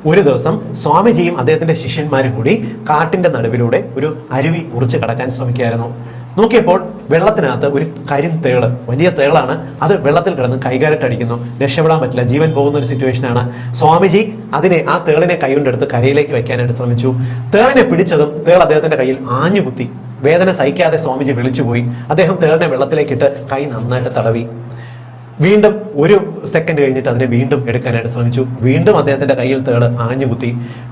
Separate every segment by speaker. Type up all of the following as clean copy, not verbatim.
Speaker 1: ഒരു ദിവസം സ്വാമിജിയും അദ്ദേഹത്തിന്റെ ശിഷ്യന്മാരും കൂടി കാട്ടിന്റെ നടുവിലൂടെ ഒരു അരുവി മുറിച്ച് കടക്കാൻ ശ്രമിക്കുകയായിരുന്നു. നോക്കിയപ്പോൾ വെള്ളത്തിനകത്ത് ഒരു കരിന്തേള്, വലിയ തേളാണ്, അത് വെള്ളത്തിൽ കിടന്ന് കൈകാലിട്ടടിക്കുന്നു. രക്ഷപ്പെടാൻ പറ്റില്ല, ജീവൻ പോകുന്ന ഒരു സിറ്റുവേഷനാണ്. സ്വാമിജി ആ തേളിനെ കൈകൊണ്ടെടുത്ത് കരയിലേക്ക് വെക്കാനായിട്ട് ശ്രമിച്ചു. തേളിനെ പിടിച്ചതും തേൾ അദ്ദേഹത്തിന്റെ കയ്യിൽ ആഞ്ഞുകുത്തി. വേദന സഹിക്കാതെ സ്വാമിജി വിളിച്ചുപോയി. അദ്ദേഹം തേളിനെ വെള്ളത്തിലേക്കിട്ട് കൈ നന്നായിട്ട് തടവി. വീണ്ടും ഒരു സെക്കൻഡ് കഴിഞ്ഞിട്ട് അതിനെ വീണ്ടും എടുക്കാനായിട്ട് ശ്രമിച്ചു. വീണ്ടും അദ്ദേഹത്തിന്റെ കയ്യിൽ തേള് ആഞ്ഞുകുത്തി.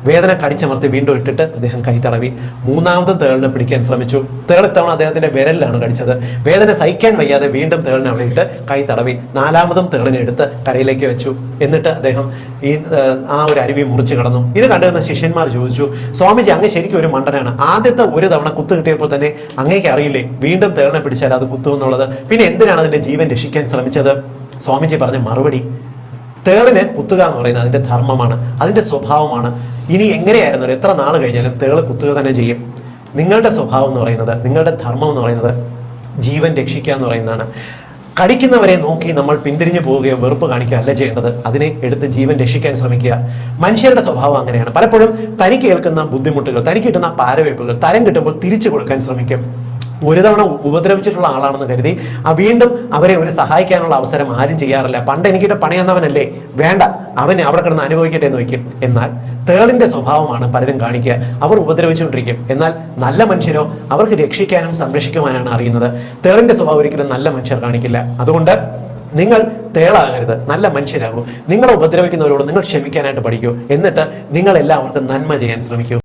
Speaker 1: വേദന കടിച്ചമർത്തി വീണ്ടും ഇട്ടിട്ട് അദ്ദേഹം കൈ തടവി. മൂന്നാമതും തേളിനെ പിടിക്കാൻ ശ്രമിച്ചു. തേളിത്തവണ അദ്ദേഹത്തിന്റെ വിരലിലാണ് കടിച്ചത്. വേദന സഹിക്കാൻ വയ്യാതെ വീണ്ടും തേളിനെ അവിടെ ഇട്ട് കൈ തടവി. നാലാമതും തേളിനെ എടുത്ത് കരയിലേക്ക് വെച്ചു. എന്നിട്ട് അദ്ദേഹം ഒരു അരുവി മുറിച്ച് കടന്നു. ഇത് കണ്ടുവന്ന ശിഷ്യന്മാർ ചോദിച്ചു, സ്വാമിജി അങ്ങ് ശരിക്കും ഒരു മണ്ടനാണ്. ആദ്യത്തെ ഒരു തവണ കുത്തു കിട്ടിയപ്പോൾ തന്നെ അങ്ങേക്ക് അറിയില്ലേ വീണ്ടും തേളിനെ പിടിച്ചാൽ അത് കുത്തുമെന്നുള്ളത്? പിന്നെ എന്തിനാണ് അതിന്റെ ജീവൻ രക്ഷിക്കാൻ ശ്രമിച്ചത്? സ്വാമിജി പറഞ്ഞ മറുപടി, തേളിനെ കുത്തുക എന്ന് പറയുന്നത് അതിന്റെ ധർമ്മമാണ്, അതിന്റെ സ്വഭാവമാണ്. ഇനി എങ്ങനെയായിരുന്നു എത്ര നാൾ കഴിഞ്ഞാലും തേള് കുത്തുക തന്നെ ചെയ്യും. നിങ്ങളുടെ സ്വഭാവം എന്ന് പറയുന്നത്, നിങ്ങളുടെ ധർമ്മം എന്ന് പറയുന്നത് ജീവൻ രക്ഷിക്കുക എന്ന് പറയുന്നതാണ്. കടിക്കുന്നവരെ നോക്കി നമ്മൾ പിന്തിരിഞ്ഞു പോവുകയോ വെറുപ്പ് കാണിക്കുകയോ അല്ല ചെയ്യേണ്ടത്. അതിനെ എടുത്ത് ജീവൻ രക്ഷിക്കാൻ ശ്രമിക്കുക. മനുഷ്യരുടെ സ്വഭാവം അങ്ങനെയാണ്. പലപ്പോഴും തനിക്ക് കേൾക്കുന്ന ബുദ്ധിമുട്ടുകൾ, തനിക്ക് കിട്ടുന്ന പാരവയ്പ്പുകൾ തരം കിട്ടുമ്പോൾ തിരിച്ചു കൊടുക്കാൻ ശ്രമിക്കും. ഒരു തവണ ഉപദ്രവിച്ചിട്ടുള്ള ആളാണെന്ന് കരുതി വീണ്ടും അവരെ സഹായിക്കാനുള്ള അവസരം ആരും ചെയ്യാറില്ല. പണ്ട് എനിക്കിട്ട് പണിയുന്നവനല്ലേ, വേണ്ട, അവനെ അവിടെ കിടന്ന് അനുഭവിക്കട്ടെ എന്ന് വയ്ക്കും. എന്നാൽ തേളിന്റെ സ്വഭാവമാണ് പലരും കാണിക്കുക. അവർ ഉപദ്രവിച്ചുകൊണ്ടിരിക്കും. എന്നാൽ നല്ല മനുഷ്യരോ അവർക്ക് രക്ഷിക്കാനും സംരക്ഷിക്കുവാനാണ് അറിയുന്നത്. തേളിന്റെ സ്വഭാവം ഒരിക്കലും നല്ല മനുഷ്യർ കാണിക്കില്ല. അതുകൊണ്ട് നിങ്ങൾ തേളാകരുത്, നല്ല മനുഷ്യരാകൂ. നിങ്ങളെ ഉപദ്രവിക്കുന്നവരോട് നിങ്ങൾ ക്ഷമിക്കാനായിട്ട് പഠിക്കൂ. എന്നിട്ട് നിങ്ങൾ എല്ലാവർക്കും നന്മ ചെയ്യാൻ ശ്രമിക്കൂ.